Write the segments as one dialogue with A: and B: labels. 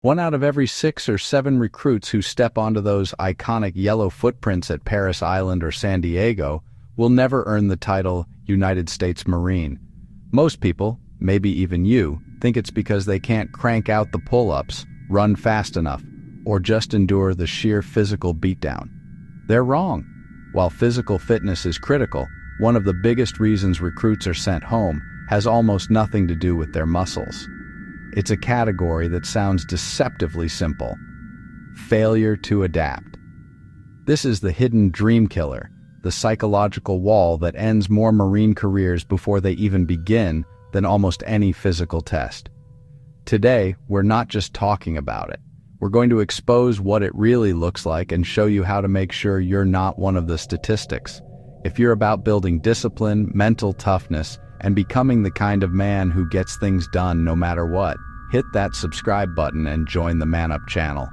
A: 1 out of every 6 or 7 recruits who step onto those iconic yellow footprints at Paris Island or San Diego will never earn the title United States Marine. Most people, maybe even you, think it's because they can't crank out the pull-ups, run fast enough, or just endure the sheer physical beatdown. They're wrong. While physical fitness is critical, one of the biggest reasons recruits are sent home has almost nothing to do with their muscles. It's a category that sounds deceptively simple: failure to adapt. This is the hidden dream killer, the psychological wall that ends more Marine careers before they even begin than almost any physical test. Today, we're not just talking about it. We're going to expose what it really looks like and show you how to make sure you're not one of the statistics. If you're about building discipline, mental toughness, and becoming the kind of man who gets things done no matter what, hit that subscribe button and join the Man Up channel.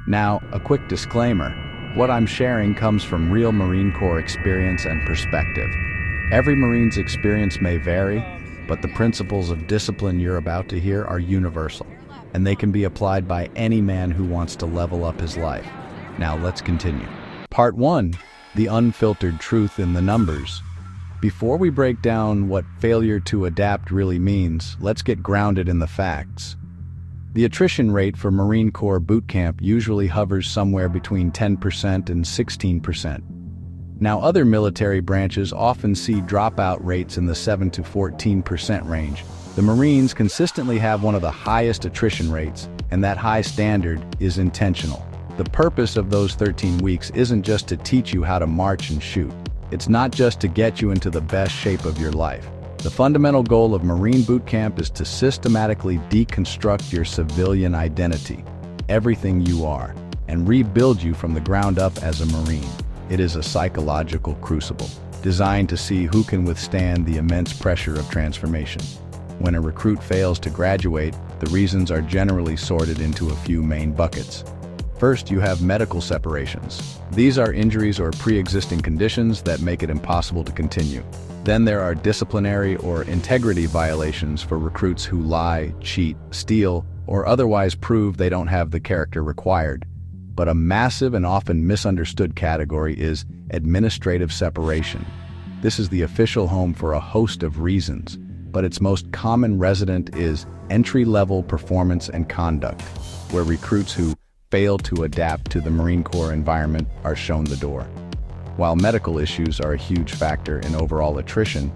A: Now, a quick disclaimer. What I'm sharing comes from real Marine Corps experience and perspective. Every Marine's experience may vary, but the principles of discipline you're about to hear are universal, and they can be applied by any man who wants to level up his life. Now let's continue. Part 1. The unfiltered truth in the numbers. Before we break down what failure to adapt really means, let's get grounded in the facts. The attrition rate for Marine Corps boot camp usually hovers somewhere between 10% and 16%. Now, other military branches often see dropout rates in the 7 to 14% range. The Marines consistently have one of the highest attrition rates, and that high standard is intentional. The purpose of those 13 weeks isn't just to teach you how to march and shoot. It's not just to get you into the best shape of your life. The fundamental goal of Marine boot camp is to systematically deconstruct your civilian identity, everything you are, and rebuild you from the ground up as a Marine. It is a psychological crucible, designed to see who can withstand the immense pressure of transformation. When a recruit fails to graduate, the reasons are generally sorted into a few main buckets. First, you have medical separations. These are injuries or pre-existing conditions that make it impossible to continue. Then there are disciplinary or integrity violations for recruits who lie, cheat, steal, or otherwise prove they don't have the character required. But a massive and often misunderstood category is administrative separation. This is the official home for a host of reasons, but its most common resident is entry-level performance and conduct, where recruits who fail to adapt to the Marine Corps environment are shown the door. While medical issues are a huge factor in overall attrition,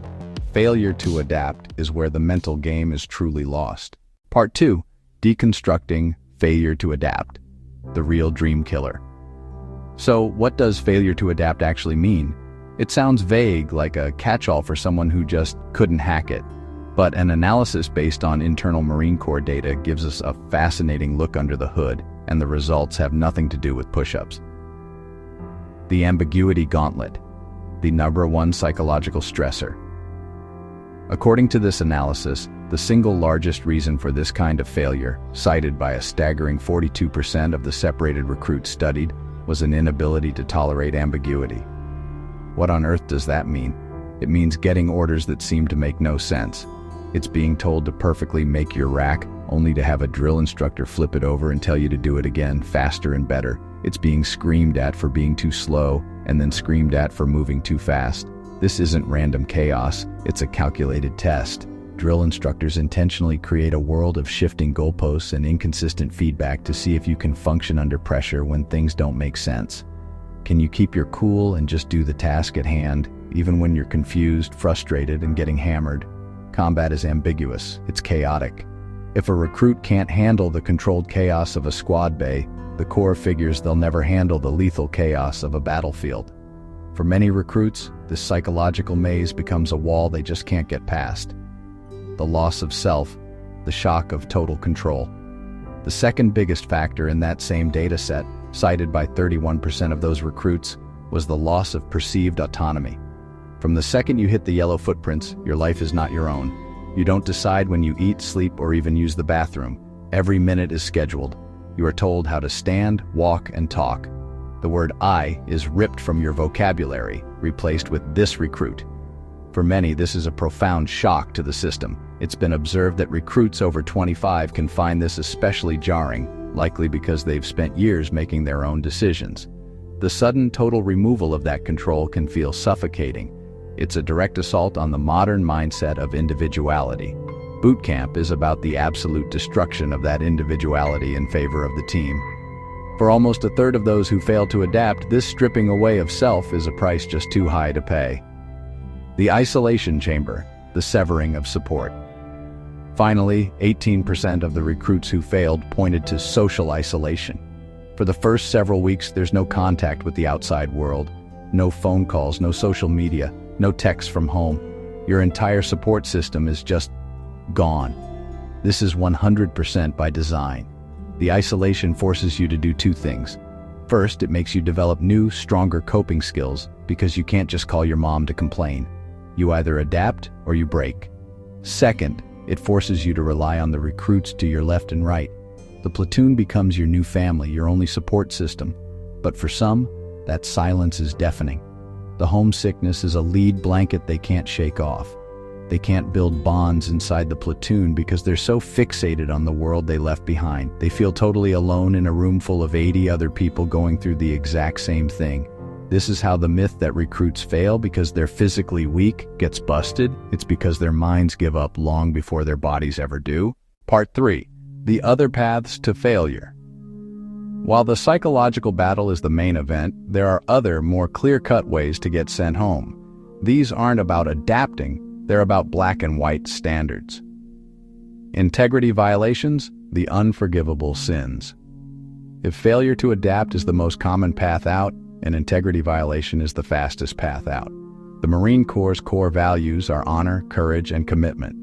A: failure to adapt is where the mental game is truly lost. Part 2. Deconstructing failure to adapt, the real dream killer. So, what does failure to adapt actually mean? It sounds vague, like a catch-all for someone who just couldn't hack it. But an analysis based on internal Marine Corps data gives us a fascinating look under the hood, and the results have nothing to do with push-ups. The Ambiguity Gauntlet, the #1 psychological stressor. According to this analysis, the single largest reason for this kind of failure, cited by a staggering 42% of the separated recruits studied, was an inability to tolerate ambiguity. What on earth does that mean? It means getting orders that seem to make no sense. It's being told to perfectly make your rack, only to have a drill instructor flip it over and tell you to do it again, faster and better. It's being screamed at for being too slow, and then screamed at for moving too fast. This isn't random chaos, it's a calculated test. Drill instructors intentionally create a world of shifting goalposts and inconsistent feedback to see if you can function under pressure when things don't make sense. Can you keep your cool and just do the task at hand, even when you're confused, frustrated, and getting hammered? Combat is ambiguous, it's chaotic. If a recruit can't handle the controlled chaos of a squad bay, the Corps figures they'll never handle the lethal chaos of a battlefield. For many recruits, this psychological maze becomes a wall they just can't get past. The loss of self, the shock of total control. The second biggest factor in that same data set, cited by 31% of those recruits, was the loss of perceived autonomy. From the second you hit the yellow footprints, your life is not your own. You don't decide when you eat, sleep, or even use the bathroom. Every minute is scheduled. You are told how to stand, walk, and talk. The word I is ripped from your vocabulary, replaced with this recruit. For many, this is a profound shock to the system. It's been observed that recruits over 25 can find this especially jarring. likely because they've spent years making their own decisions. The sudden total removal of that control can feel suffocating. It's a direct assault on the modern mindset of individuality. Boot camp is about the absolute destruction of that individuality in favor of the team. For almost a third of those who fail to adapt, this stripping away of self is a price just too high to pay. The isolation chamber, the severing of support. Finally, 18% of the recruits who failed pointed to social isolation. For the first several weeks, there's no contact with the outside world, no phone calls, no social media, no texts from home. Your entire support system is just gone. This is 100% by design. The isolation forces you to do two things. First, it makes you develop new, stronger coping skills because you can't just call your mom to complain. You either adapt or you break. Second, it forces you to rely on the recruits to your left and right. The platoon becomes your new family, your only support system. But for some, that silence is deafening. The homesickness is a lead blanket they can't shake off. They can't build bonds inside the platoon because they're so fixated on the world they left behind. They feel totally alone in a room full of 80 other people going through the exact same thing. This is how the myth that recruits fail because they're physically weak gets busted. It's because their minds give up long before their bodies ever do. Part 3. The other paths to failure. While the psychological battle is the main event, there are other, more clear-cut ways to get sent home. These aren't about adapting, they're about black and white standards. Integrity violations, the unforgivable sins. If failure to adapt is the most common path out, an integrity violation is the fastest path out. The Marine Corps' core values are honor, courage, and commitment.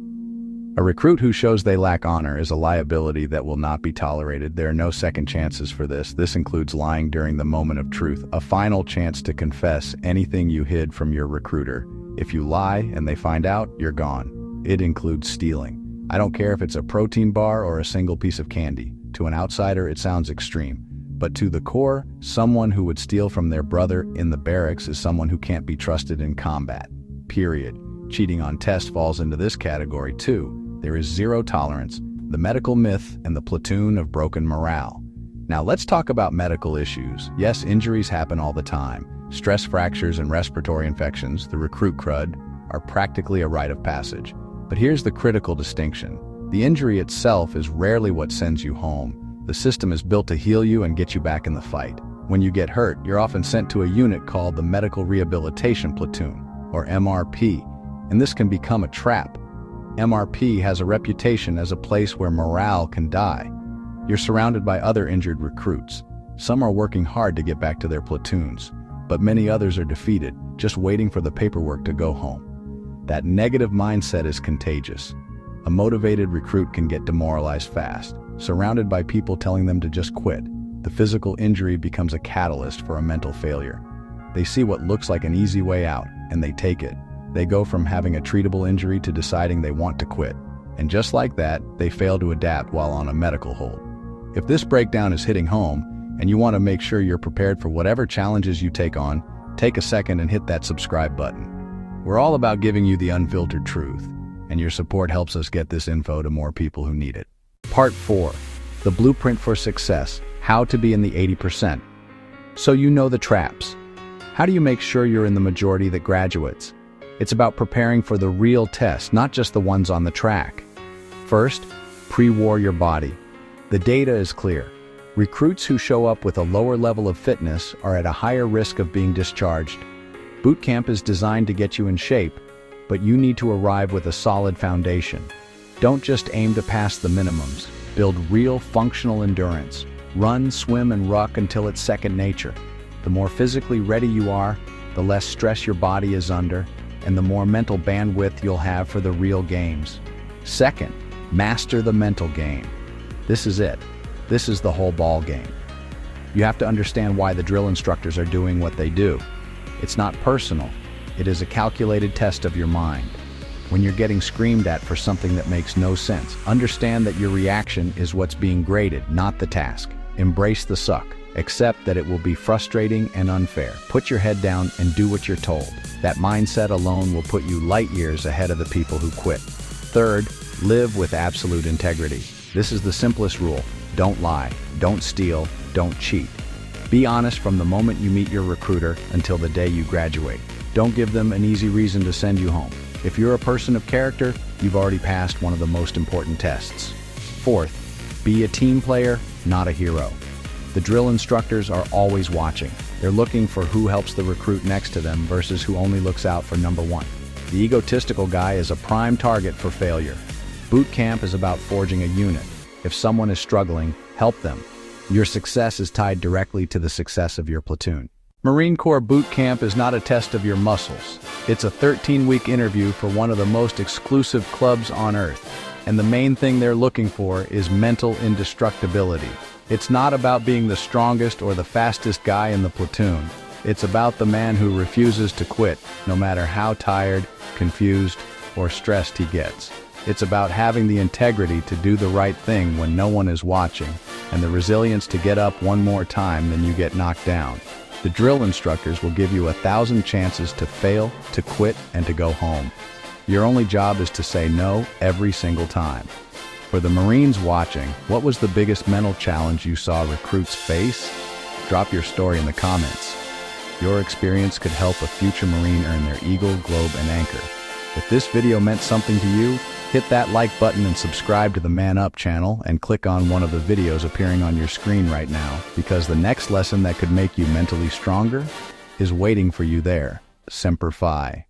A: A recruit who shows they lack honor is a liability that will not be tolerated. There are no second chances for this. This includes lying during the moment of truth, a final chance to confess anything you hid from your recruiter. If you lie and they find out, you're gone. It includes stealing. I don't care if it's a protein bar or a single piece of candy. To an outsider, it sounds extreme. But to the Corps, someone who would steal from their brother in the barracks is someone who can't be trusted in combat. Period. Cheating on tests falls into this category too. There is zero tolerance, the medical myth, and the platoon of broken morale. Now let's talk about medical issues. Yes, injuries happen all the time. Stress fractures and respiratory infections, the recruit crud, are practically a rite of passage. But here's the critical distinction. The injury itself is rarely what sends you home. The system is built to heal you and get you back in the fight. When you get hurt, you're often sent to a unit called the Medical Rehabilitation Platoon, or MRP, and this can become a trap. MRP has a reputation as a place where morale can die. You're surrounded by other injured recruits. Some are working hard to get back to their platoons, but many others are defeated, just waiting for the paperwork to go home. That negative mindset is contagious. A motivated recruit can get demoralized fast, surrounded by people telling them to just quit. The physical injury becomes a catalyst for a mental failure. They see what looks like an easy way out, and they take it. They go from having a treatable injury to deciding they want to quit. And just like that, they fail to adapt while on a medical hold. If this breakdown is hitting home, and you want to make sure you're prepared for whatever challenges you take on, take a second and hit that subscribe button. We're all about giving you the unfiltered truth, and your support helps us get this info to more people who need it. Part 4. The Blueprint for Success, How to be in the 80%. So you know the traps. How do you make sure you're in the majority that graduates? It's about preparing for the real test, not just the ones on the track. First, pre-war your body. The data is clear. Recruits who show up with a lower level of fitness are at a higher risk of being discharged. Boot camp is designed to get you in shape, but you need to arrive with a solid foundation. Don't just aim to pass the minimums. Build real functional endurance. Run, swim, and ruck until it's second nature. The more physically ready you are, the less stress your body is under, and the more mental bandwidth you'll have for the real games. Second, master the mental game. This is it. This is the whole ball game. You have to understand why the drill instructors are doing what they do. It's not personal. It is a calculated test of your mind. When you're getting screamed at for something that makes no sense, understand that your reaction is what's being graded, not the task. Embrace the suck. Accept that it will be frustrating and unfair. Put your head down and do what you're told. That mindset alone will put you light years ahead of the people who quit. Third, live with absolute integrity. This is the simplest rule. Don't lie, don't steal, don't cheat. Be honest from the moment you meet your recruiter until the day you graduate. Don't give them an easy reason to send you home. If you're a person of character, you've already passed one of the most important tests. Fourth, be a team player, not a hero. The drill instructors are always watching. They're looking for who helps the recruit next to them versus who only looks out for number one. The egotistical guy is a prime target for failure. Boot camp is about forging a unit. If someone is struggling, help them. Your success is tied directly to the success of your platoon. Marine Corps boot camp is not a test of your muscles. It's a 13-week interview for one of the most exclusive clubs on earth. And the main thing they're looking for is mental indestructibility. It's not about being the strongest or the fastest guy in the platoon. It's about the man who refuses to quit, no matter how tired, confused, or stressed he gets. It's about having the integrity to do the right thing when no one is watching, and the resilience to get up one more time than you get knocked down. The drill instructors will give you 1,000 chances to fail, to quit, and to go home. Your only job is to say no every single time. For the Marines watching, what was the biggest mental challenge you saw recruits face? Drop your story in the comments. Your experience could help a future Marine earn their Eagle, Globe, and Anchor. If this video meant something to you, hit that like button and subscribe to the Man Up channel and click on one of the videos appearing on your screen right now, because the next lesson that could make you mentally stronger is waiting for you there. Semper Fi.